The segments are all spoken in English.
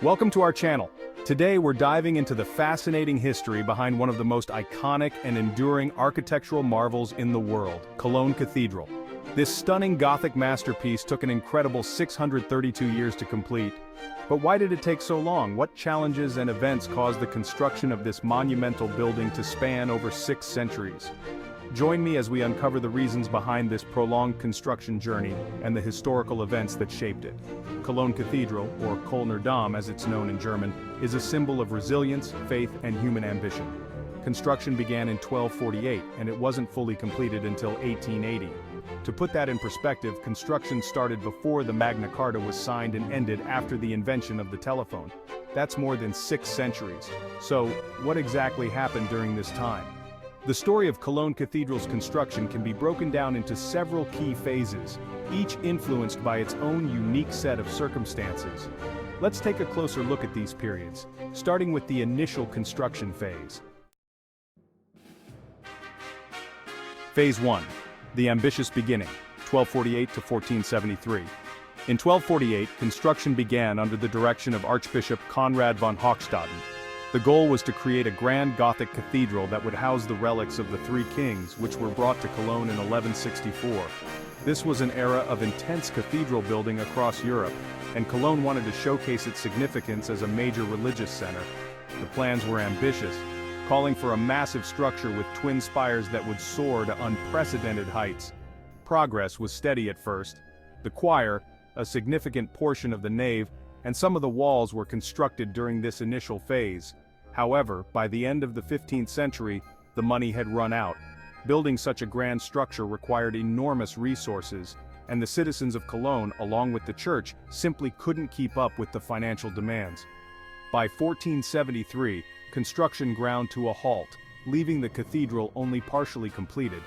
Welcome to our channel. Today we're diving into the fascinating history behind one of the most iconic and enduring architectural marvels in the world, Cologne Cathedral. This stunning Gothic masterpiece took an incredible 632 years to complete. But why did it take so long? What challenges and events caused the construction of this monumental building to span over 6 centuries? Join me as we uncover the reasons behind this prolonged construction journey and the historical events that shaped it. Cologne Cathedral, or Kölner Dom as it's known in German, is a symbol of resilience, faith, and human ambition. Construction began in 1248, and it wasn't fully completed until 1880. To put that in perspective, construction started before the Magna Carta was signed and ended after the invention of the telephone. That's more than 6 centuries. So, what exactly happened during this time? The story of Cologne Cathedral's construction can be broken down into several key phases, each influenced by its own unique set of circumstances. Let's take a closer look at these periods, starting with the initial construction phase. Phase 1. The ambitious beginning, 1248 to 1473. In 1248, construction began under the direction of Archbishop Conrad von Hochstaden. The goal was to create a grand Gothic cathedral that would house the relics of the 3 kings, which were brought to Cologne in 1164. This was an era of intense cathedral building across Europe, and Cologne wanted to showcase its significance as a major religious center. The plans were ambitious, calling for a massive structure with twin spires that would soar to unprecedented heights. Progress was steady at first. The choir, a significant portion of the nave, and some of the walls were constructed during this initial phase. However, by the end of the 15th century, the money had run out. Building such a grand structure required enormous resources, and the citizens of Cologne, along with the church, simply couldn't keep up with the financial demands. By 1473, construction ground to a halt, leaving the cathedral only partially completed.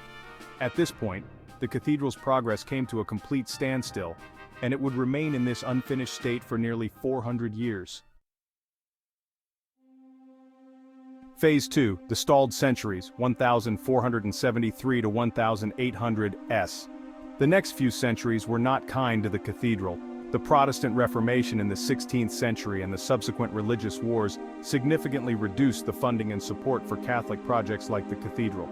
At this point, the cathedral's progress came to a complete standstill, and it would remain in this unfinished state for nearly 400 years. Phase 2, the stalled centuries, 1473 to 1800 s. The next few centuries were not kind to the cathedral. The Protestant Reformation in the 16th century and the subsequent religious wars significantly reduced the funding and support for Catholic projects like the cathedral.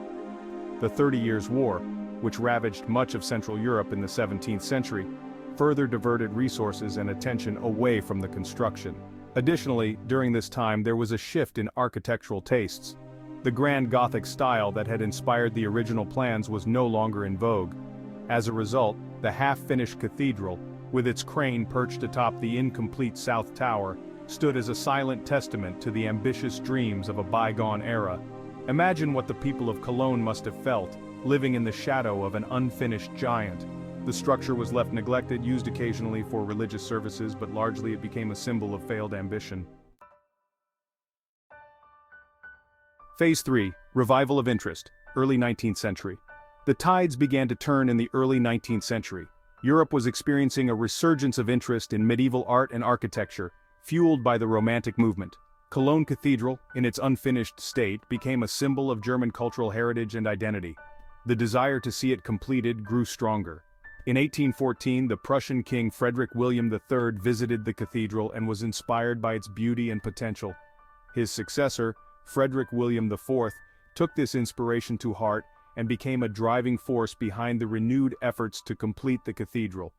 The 30 Years' War, which ravaged much of Central Europe in the 17th century, further diverted resources and attention away from the construction. Additionally, during this time there was a shift in architectural tastes. The grand Gothic style that had inspired the original plans was no longer in vogue. As a result, the half-finished cathedral, with its crane perched atop the incomplete South Tower, stood as a silent testament to the ambitious dreams of a bygone era. Imagine what the people of Cologne must have felt, living in the shadow of an unfinished giant. The structure was left neglected, used occasionally for religious services, but largely it became a symbol of failed ambition. Phase 3, Revival of Interest, early 19th century. The tides began to turn in the early 19th century. Europe was experiencing a resurgence of interest in medieval art and architecture, fueled by the Romantic movement. Cologne Cathedral, in its unfinished state, became a symbol of German cultural heritage and identity. The desire to see it completed grew stronger. In 1814, the Prussian King Frederick William III visited the cathedral and was inspired by its beauty and potential. His successor, Frederick William IV, took this inspiration to heart and became a driving force behind the renewed efforts to complete the cathedral.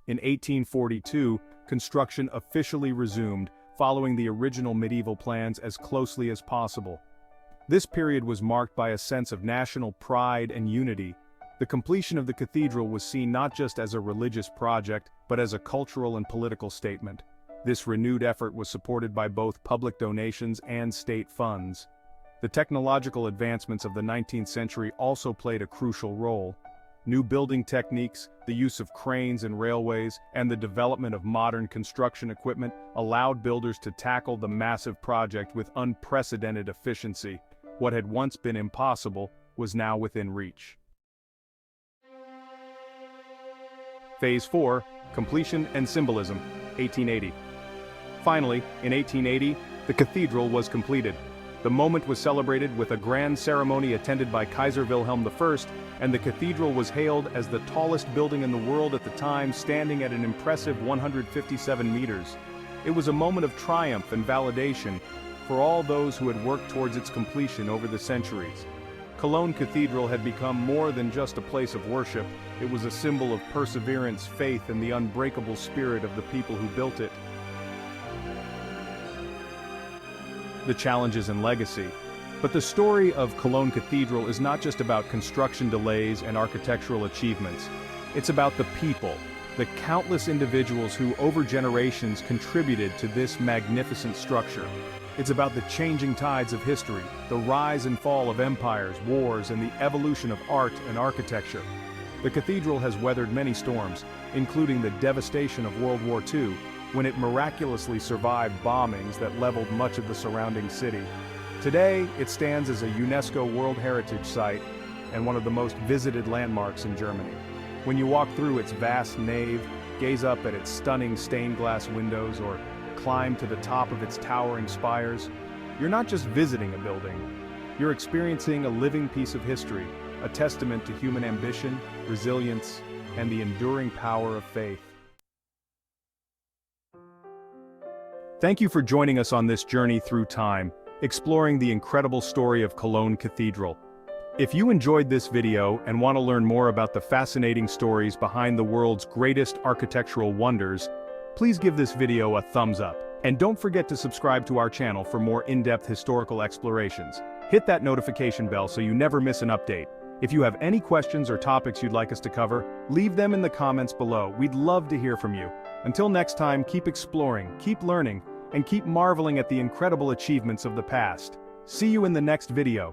In 1842, construction officially resumed, following the original medieval plans as closely as possible. This period was marked by a sense of national pride and unity. The completion of the cathedral was seen not just as a religious project, but as a cultural and political statement. This renewed effort was supported by both public donations and state funds. The technological advancements of the 19th century also played a crucial role. New building techniques, the use of cranes and railways, and the development of modern construction equipment allowed builders to tackle the massive project with unprecedented efficiency. What had once been impossible was now within reach. Phase 4, Completion and Symbolism, 1880. Finally, in 1880, the cathedral was completed. The moment was celebrated with a grand ceremony attended by Kaiser Wilhelm I, and the cathedral was hailed as the tallest building in the world at the time, standing at an impressive 157 meters. It was a moment of triumph and validation for all those who had worked towards its completion over the centuries. Cologne Cathedral had become more than just a place of worship. It was a symbol of perseverance, faith, and the unbreakable spirit of the people who built it. The challenges and legacy. But the story of Cologne Cathedral is not just about construction delays and architectural achievements. It's about the people, the countless individuals who over generations contributed to this magnificent structure. It's about the changing tides of history, the rise and fall of empires, wars, and the evolution of art and architecture. The cathedral has weathered many storms, including the devastation of World War II, when it miraculously survived bombings that leveled much of the surrounding city. Today, it stands as a UNESCO World Heritage Site and one of the most visited landmarks in Germany. When you walk through its vast nave, gaze up at its stunning stained glass windows, or climb to the top of its towering spires, you're not just visiting a building, you're experiencing a living piece of history, a testament to human ambition, resilience, and the enduring power of faith. Thank you for joining us on this journey through time, exploring the incredible story of Cologne Cathedral. If you enjoyed this video and want to learn more about the fascinating stories behind the world's greatest architectural wonders, please give this video a thumbs up. And don't forget to subscribe to our channel for more in-depth historical explorations. Hit that notification bell so you never miss an update. If you have any questions or topics you'd like us to cover, leave them in the comments below. We'd love to hear from you. Until next time, keep exploring, keep learning, and keep marveling at the incredible achievements of the past. See you in the next video.